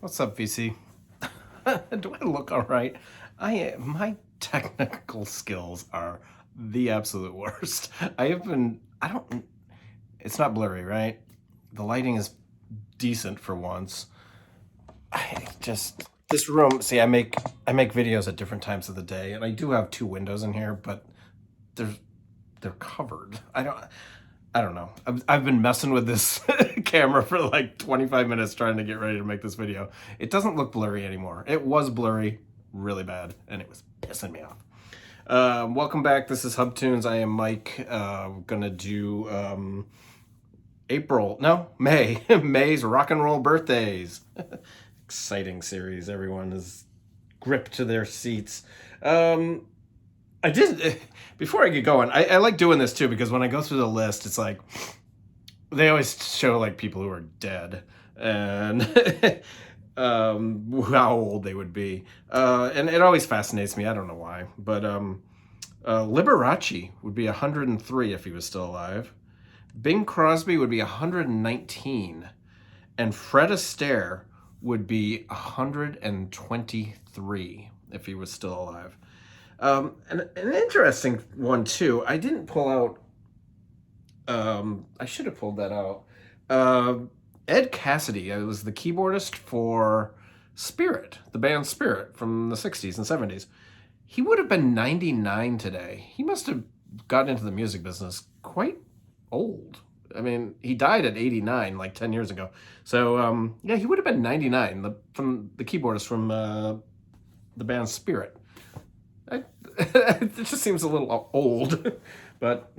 What's up, VC? Do I look all right? My technical skills are the absolute worst. I don't, it's not blurry, right? The lighting is decent for once. This room, see, I make videos at different times of the day, and I do have two windows in here, but they're they're covered. I don't know. I've been messing with this camera for like 25 minutes trying to get ready to make this video. It doesn't look blurry anymore. It was blurry really bad, and it was pissing me off. Welcome back. This is Hub Tunes. I am Mike. Gonna do May. May's rock and roll birthdays. Exciting series. Everyone is gripped to their seats. I did, before I get going, I like doing this too, because when I go through the list, it's like, they always show like people who are dead and how old they would be. And it always fascinates me. I don't know why, but Liberace would be 103 if he was still alive. Bing Crosby would be 119. And Fred Astaire would be 123 if he was still alive. And an interesting one too. I didn't pull out. I should have pulled that out. Ed Cassidy was the keyboardist for Spirit, the band Spirit from the 60s and 70s. He would have been 99 today. He must have got into the music business quite old. I mean, he died at 89, like 10 years ago. So, yeah, he would have been 99, from the keyboardist from the band Spirit. It just seems a little old, but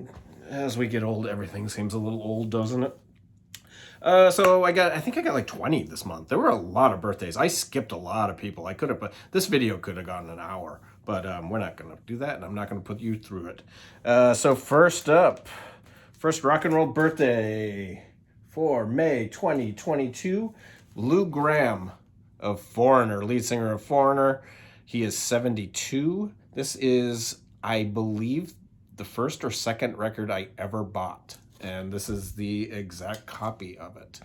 as we get old, everything seems a little old, doesn't it? So I think I got like 20 this month. There were a lot of birthdays. I skipped a lot of people. This video could have gone an hour, but we're not going to do that, and I'm not going to put you through it. So first rock and roll birthday for May 2022, Lou Gramm of Foreigner, lead singer of Foreigner. He is 72. This is, I believe, the first or second record I ever bought. And this is the exact copy of it.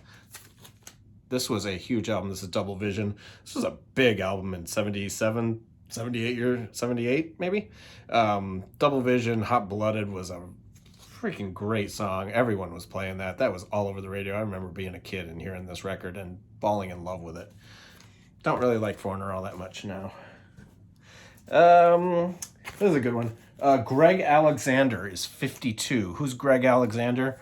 This was a huge album. This is Double Vision. This was a big album in 77, 78 maybe. Double Vision, Hot Blooded was a freaking great song. Everyone was playing that. That was all over the radio. I remember being a kid and hearing this record and falling in love with it. Don't really like Foreigner all that much now. This is a good one. Greg Alexander is 52. Who's Greg Alexander?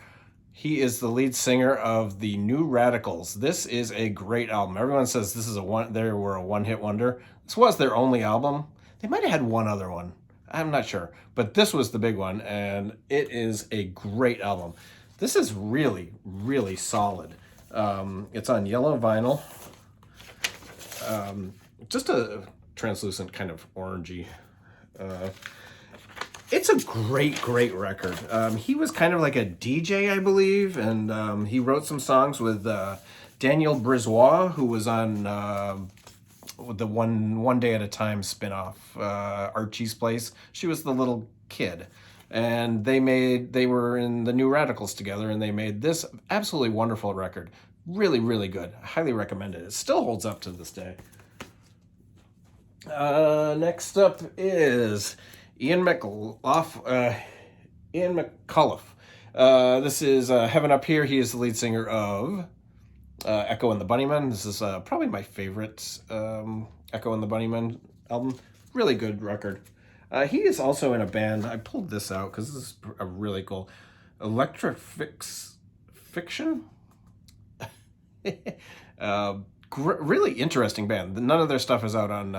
He is the lead singer of the New Radicals. This is a great album. Everyone says they were a one-hit wonder. This was their only album. They might have had one other one. I'm not sure. But this was the big one, and it is a great album. This is really, really solid. It's on yellow vinyl. Just a translucent kind of orangey. It's a great record. He was kind of like a DJ, I believe, and he wrote some songs with Danielle Brisbois, who was on the One Day at a Time spinoff, Archie's Place. She was the little kid, and they were in the New Radicals together, and they made this absolutely wonderful record. Really, really good. I highly recommend it. It still holds up to this day. Next up is Ian Mcauliffe. This is Heaven Up Here. He is the lead singer of Echo and the Bunnymen. This is probably my favorite Echo and the Bunnymen album. Really good record. He is also in a band. I pulled this out because this is a really cool Electrifix Fiction. Really interesting band. None of their stuff is out on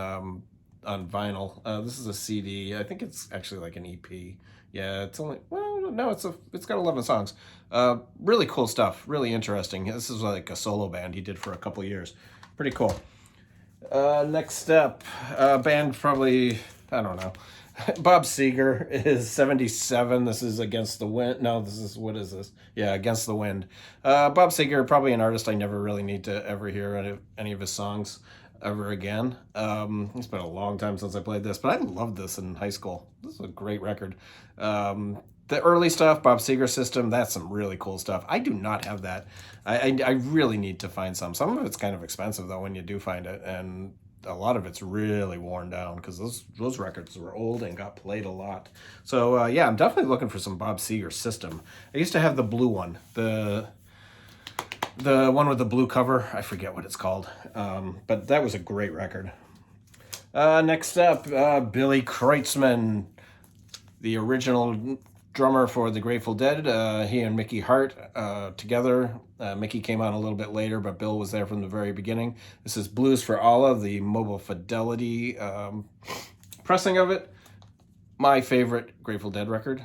vinyl. This is a CD. I think it's actually like an EP. Yeah, it's got 11 songs. Really cool stuff. Really interesting. This is like a solo band he did for a couple years. Pretty cool. Next up, band probably, I don't know. Bob Seger is 77. This is Against the Wind. No, what is this? Yeah, Against the Wind. Bob Seger, probably an artist I never really need to ever hear any of his songs ever again. It's been a long time since I played this, but I loved this in high school. This is a great record. the early stuff, Bob Seger System, that's some really cool stuff. I do not have that. I really need to find some. Some of it's kind of expensive, though, when you do find it, and a lot of it's really worn down because those records were old and got played a lot. So, yeah, I'm definitely looking for some Bob Seger System. I used to have the blue one, the one with the blue cover. I forget what it's called, but that was a great record. Next up, Billy Kreutzmann, the original drummer for the Grateful Dead. He and Mickey Hart together. Mickey came on a little bit later, but Bill was there from the very beginning. This is Blues for Allah, the Mobile Fidelity pressing of it. My favorite Grateful Dead record.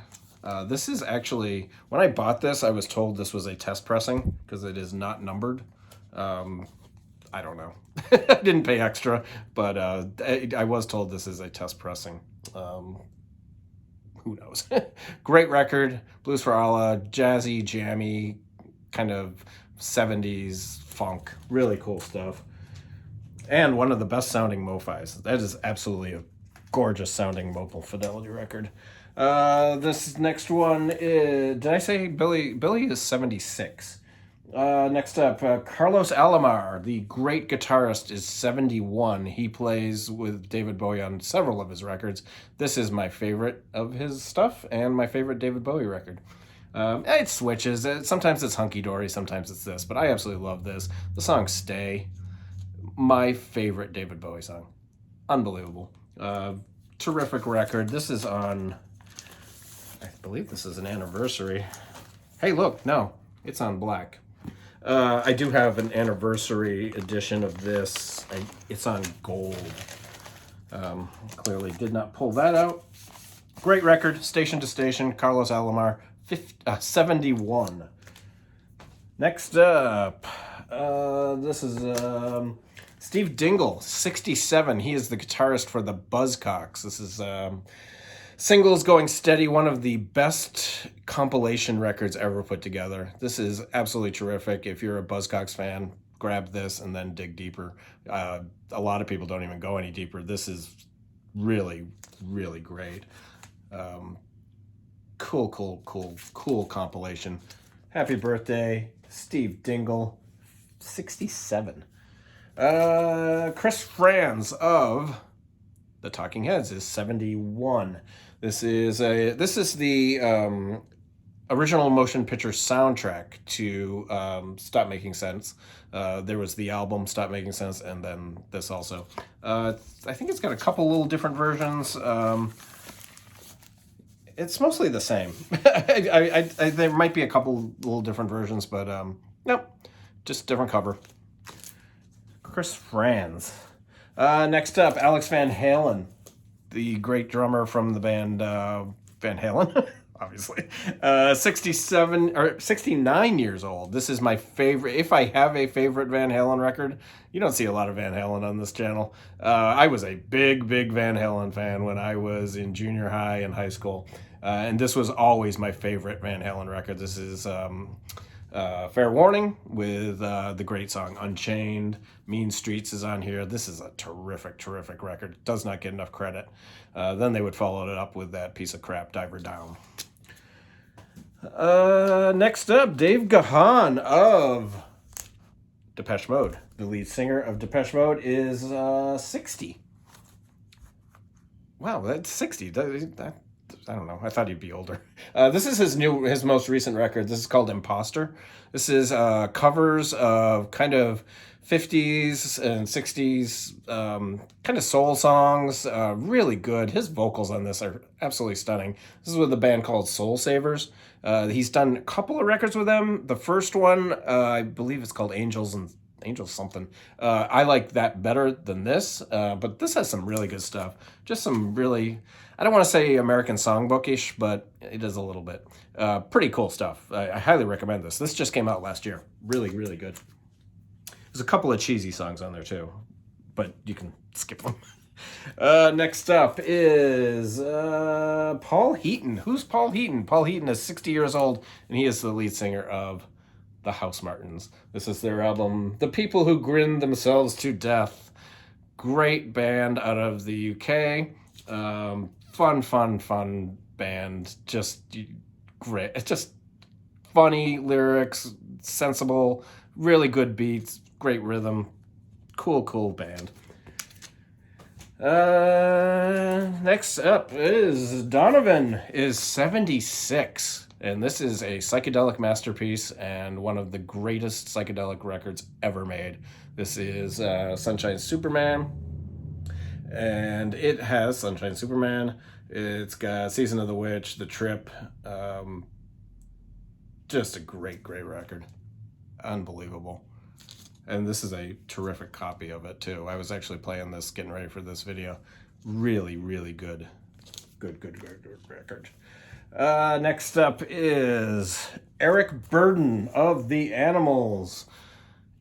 This is actually, when I bought this, I was told this was a test pressing because it is not numbered. I don't know. I didn't pay extra, but I was told this is a test pressing. Who knows? Great record. Blues for Allah, jazzy, jammy, kind of 70s funk. Really cool stuff. And one of the best sounding MoFis. That is absolutely a gorgeous sounding Mobile Fidelity record. This next one is, did I say Billy? Billy is 76. Next up, Carlos Alamar, the great guitarist, is 71. He plays with David Bowie on several of his records. This is my favorite of his stuff and my favorite David Bowie record. It switches. Sometimes it's Hunky Dory, sometimes it's this, but I absolutely love this. The song Stay, my favorite David Bowie song. Unbelievable. Terrific record. This is on, I believe this is an anniversary. Hey, look, no, it's on black. I do have an anniversary edition of this. It's on gold. Clearly did not pull that out. Great record, Station to Station, Carlos Alamar, 71. Next up, this is Steve Dingle, 67. He is the guitarist for the Buzzcocks. This is Singles Going Steady, one of the best compilation records ever put together. This is absolutely terrific. If you're a Buzzcocks fan, grab this and then dig deeper. A lot of people don't even go any deeper. This is really, really great. Cool compilation. Happy birthday, Steve Dingle, 67. Chris Franz of the Talking Heads is 71. This is the original motion picture soundtrack to Stop Making Sense. There was the album Stop Making Sense, and then this also. I think it's got a couple little different versions. It's mostly the same. There might be a couple little different versions, but nope, just different cover. Chris Franz. Next up, Alex Van Halen, the great drummer from the band Van Halen, obviously. 69 years old. This is my favorite. If I have a favorite Van Halen record, you don't see a lot of Van Halen on this channel. I was a big Van Halen fan when I was in junior high and high school. And this was always my favorite Van Halen record. This is Fair Warning with the great song Unchained. Mean Streets is on here. This is a terrific record. Does not get enough credit. Then they would follow it up with that piece of crap, Diver Down. Next up, Dave Gahan of Depeche Mode. The lead singer of Depeche Mode is 60. Wow, that's 60. I don't know. I thought he'd be older. This is his most recent record. This is called Imposter. This is covers of kind of 50s and 60s kind of soul songs. Really good. His vocals on this are absolutely stunning. This is with a band called Soul Savers. He's done a couple of records with them. The first one, I believe it's called Angels something. I like that better than this, but this has some really good stuff. Just some really, I don't want to say American Songbook-ish, but it is a little bit. Pretty cool stuff. I highly recommend this. This just came out last year. Really good. There's a couple of cheesy songs on there too, but you can skip them. Next up is Paul Heaton. Who's Paul Heaton? Paul Heaton is 60 years old, and he is the lead singer of the House Martins. This is their album, The People Who Grinned Themselves to Death. Great band out of the UK. Fun band. Just great. It's just funny lyrics, sensible, really good beats, great rhythm. Cool band. Next up is Donovan is 76. And this is a psychedelic masterpiece and one of the greatest psychedelic records ever made. This is Sunshine Superman. And it has Sunshine Superman. It's got Season of the Witch, The Trip. Just a great record. Unbelievable. And this is a terrific copy of it, too. I was actually playing this, getting ready for this video. Really good. Good record. Next up is Eric Burton of The Animals.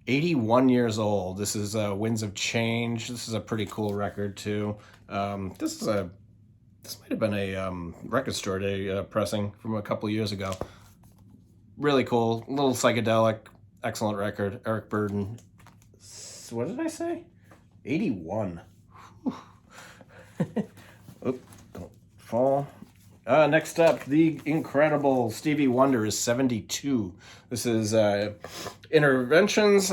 81 years old. This is Winds of Change. This is a pretty cool record, too. This might have been a record store day pressing from a couple years ago. Really cool. A little psychedelic. Excellent record. Eric Burton. What did I say? 81. Oop, don't fall. Next up, the incredible Stevie Wonder is 72. This is Interventions.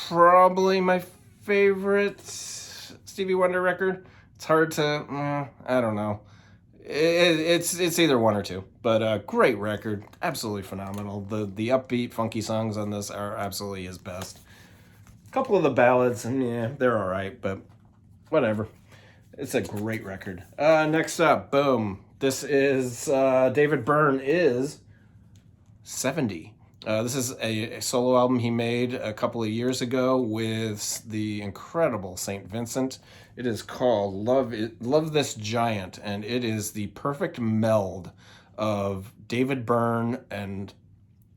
Probably my favorite Stevie Wonder record. It's hard to, I don't know. It's either one or two, but great record, absolutely phenomenal. The upbeat, funky songs on this are absolutely his best. A couple of the ballads, yeah, they're all right, but whatever. It's a great record. Next up, boom. This is David Byrne is 70. This is a solo album he made a couple of years ago with the incredible St. Vincent. It is called Love This Giant, and it is the perfect meld of David Byrne and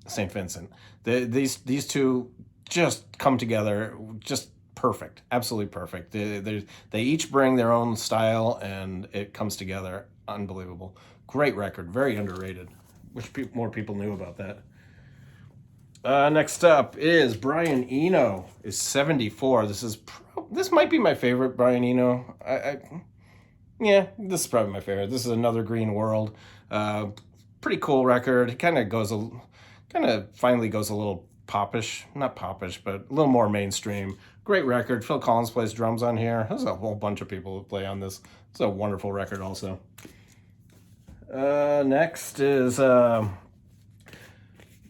St. Vincent. These two just come together, just perfect, absolutely perfect. They each bring their own style, and it comes together unbelievable. Great record, very underrated. Wish more people knew about that. Next up is Brian Eno is 74. This might be my favorite Brian Eno. Yeah, this is probably my favorite. This is Another Green World. Pretty cool record. It kind of finally goes a little popish, not popish, but a little more mainstream. Great record. Phil Collins plays drums on here. There's a whole bunch of people who play on this. It's a wonderful record also. Next is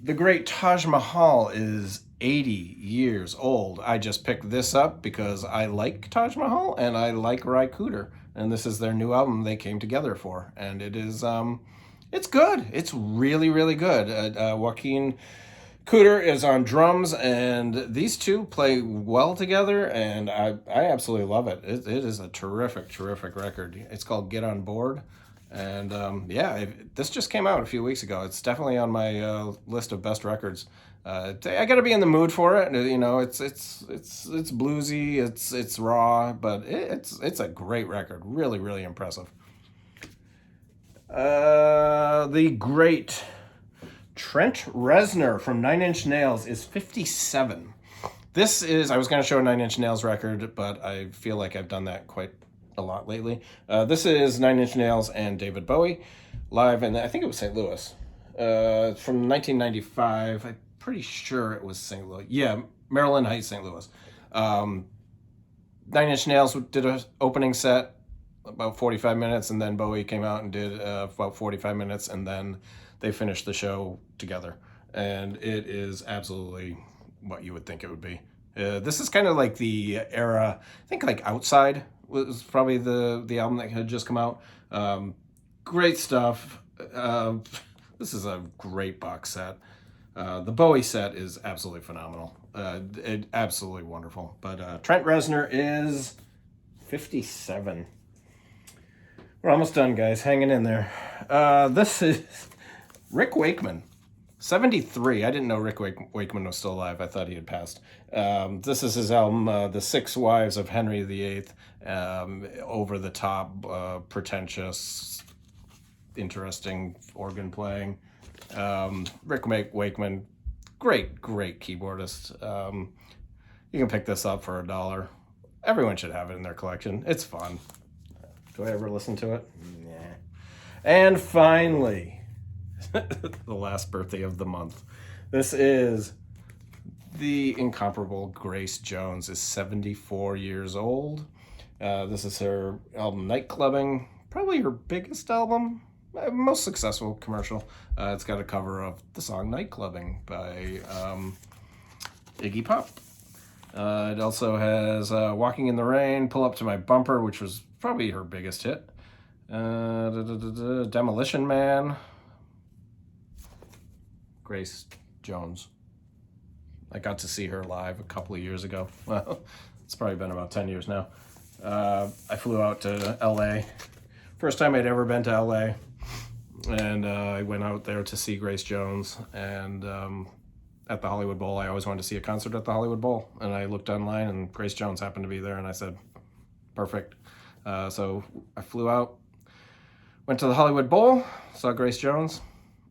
the great Taj Mahal is 80 years old. I just picked this up because I like Taj Mahal and I like Ry Cooder. And this is their new album they came together for. And it is, it's good. It's really good. Joaquin Cooder is on drums, and these two play well together, and I absolutely love it. It is a terrific record. It's called Get On Board. And this just came out a few weeks ago. It's definitely on my list of best records. I got to be in the mood for it. You know, it's bluesy, it's raw, but it's a great record. Really impressive. The great Trent Reznor from Nine Inch Nails is 57. I was going to show a Nine Inch Nails record, but I feel like I've done that quite a lot lately. This is Nine Inch Nails and David Bowie live in, I think it was St. Louis, from 1995. I'm pretty sure it was St. Louis. Yeah, Maryland Heights, St. Louis. Nine Inch Nails did an opening set about 45 minutes, and then Bowie came out and did about 45 minutes, and then they finished the show together. And it is absolutely what you would think it would be. This is kind of like the era, I think like Outside was probably the album that had just come out. Great stuff. This is a great box set. The Bowie set is absolutely phenomenal. Absolutely wonderful. But Trent Reznor is 57. We're almost done, guys. Hanging in there. This is Rick Wakeman. 73. I didn't know Rick Wakeman was still alive. I thought he had passed. This is his album, The Six Wives of Henry VIII. Over the top, pretentious, interesting organ playing. Rick Wakeman, great keyboardist. You can pick this up for $1. Everyone should have it in their collection. It's fun. Do I ever listen to it? Yeah. And finally, the last birthday of the month. This is the incomparable Grace Jones, is 74 years old. This is her album Nightclubbing, probably her biggest album, most successful commercial. It's got a cover of the song Nightclubbing by Iggy Pop. It also has Walking in the Rain, Pull Up to My Bumper, which was probably her biggest hit. Demolition Man. Grace Jones. I got to see her live a couple of years ago. Well, it's probably been about 10 years now. I flew out to LA. First time I'd ever been to LA. And I went out there to see Grace Jones. And at the Hollywood Bowl, I always wanted to see a concert at the Hollywood Bowl. And I looked online and Grace Jones happened to be there. And I said, perfect. So I flew out, went to the Hollywood Bowl, saw Grace Jones,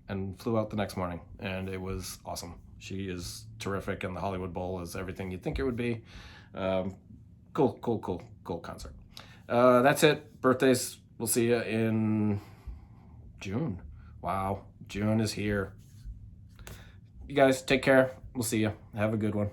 and flew out the next morning. And it was awesome. She is terrific, and the Hollywood Bowl is everything you'd think it would be. Cool concert. That's it. Birthdays, we'll see you in June. Wow, June is here. You guys, take care. We'll see you. Have a good one.